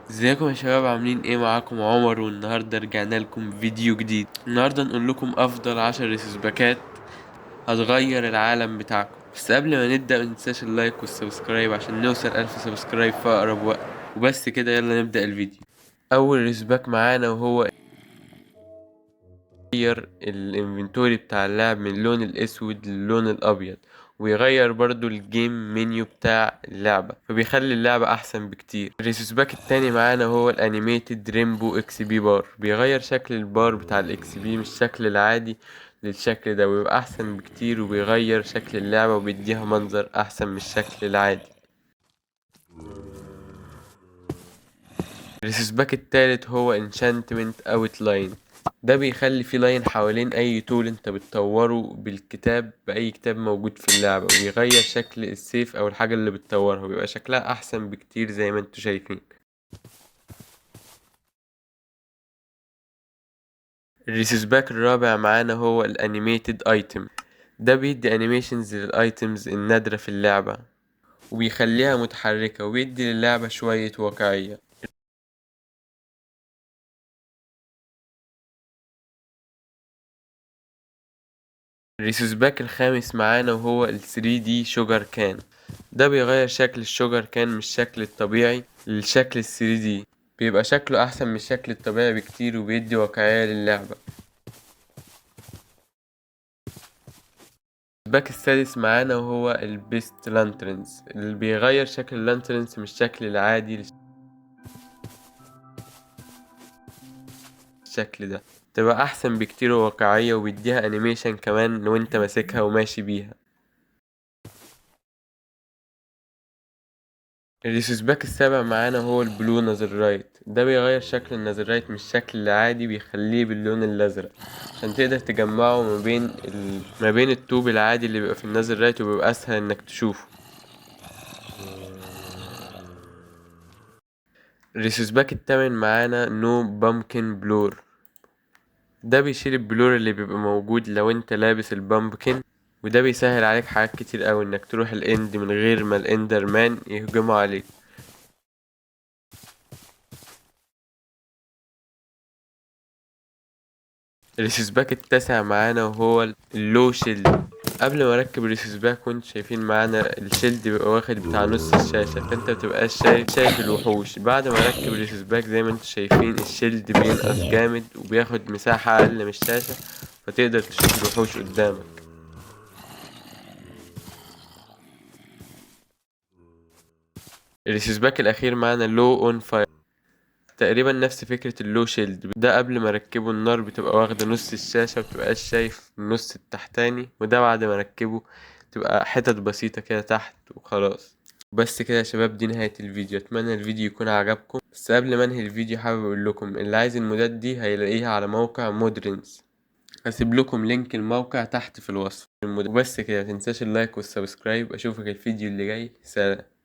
ازيكم يا شباب، عاملين ايه؟ معاكم عمر، والنهارده رجعنا لكم فيديو جديد. النهارده نقول لكم افضل 10 ريسباكات هتغير العالم بتاعكم. بس قبل ما نبدأ مننساش اللايك والسبسكرايب عشان نوصل 1000 سبسكرايب في اقرب وقت. وبس كده، يلا نبدأ الفيديو. اول ريسباك معانا وهو يغير الانفنتوري بتاع اللاعب من اللون الاسود للون الابيض، ويغير برضو الجيم منيو بتاع اللعبة، فبيخلي اللعبة احسن بكتير. الريسوسباك التاني معانا هو الانيميتد ريمبو اكس بي بار. بيغير شكل البار بتاع الاكس بي من الشكل العادي للشكل ده، ويبقى احسن بكتير، وبيغير شكل اللعبة وبيديها منظر احسن من الشكل العادي. الريسباك التالت هو انشانتمنت اوت لاين. ده بيخلي فيه لاين حوالين اي تول انت بتطوره بالكتاب باي كتاب موجود في اللعبة، وبيغير شكل السيف او الحاجة اللي بتطورها، وبيبقى شكلها احسن بكتير زي ما انتوا شايفين. الريسباك الرابع معانا هو الانيميتد ايتم. ده بيدي انيميشنز للايتمز النادرة في اللعبة، وبيخليها متحركة، وبيدي للعبة شوية واقعية. الريسوسباك الخامس معانا وهو ال 3D شوجر كان. ده بيغير شكل الشوجر كان من الشكل الطبيعي للشكل ال 3D. بيبقى شكله أحسن من الشكل الطبيعي بكتير، وبيدي واقعية للعبة. الباك السادس معانا وهو البيست لانترنز، اللي بيغير شكل اللانترنز من الشكل العادي للشكل ده. تبقى أحسن بكتير وواقعية، وبيديها انيميشن كمان وانت ماسكها وماشي بيها. الريسوسباك السابع معانا هو البلو نازرايت. ده بيغير شكل النازرايت من الشكل العادي، بيخليه باللون الازرق عشان تقدر تجمعه ما بين الطوب العادي اللي بيبقى في النازرايت، وبيبقى اسهل انك تشوفه. الريسوسباك التامن معانا نو بامكن بلور. ده بيشيل البلور اللي بيبقى موجود لو انت لابس البامبكن، وده بيسهل عليك حاجات كتير اوي، انك تروح الاند من غير ما الاندر مان يهجموا عليك. الريسيسباك التاسع معانا وهو اللو شيلد. قبل ما اركب الريسيسباك وانتوا شايفين معانا الشيلد بيبقى واخد بتاع نص الشاشة، فانت متبقاش شايف الوحوش. بعد ما اركب الريسيسباك زي ما انتوا شايفين الشيلد بينقص جامد، وبياخد مساحة اقل من الشاشة، فتقدر تشوف الوحوش قدامك. الريسيسباك الاخير معانا لو اون فاير. تقريبا نفس فكرة اللو شيلد ده. قبل ما اركبه النار بتبقى واخدة نص الشاشة، مبتبقاش شايف النص التحتاني، وده بعد ما اركبه تبقى حتت بسيطة كده تحت وخلاص. بس كده يا شباب، دي نهاية الفيديو. اتمنى الفيديو يكون عجبكم. بس قبل ما انهي الفيديو حابب اقول لكم اللي عايز المودات دي هيلاقيها على موقع مودرنز. هسيب لكم لينك الموقع تحت في الوصف. وبس كده، متنساش اللايك والسبسكرايب. اشوفك الفيديو اللي جاي. سلام.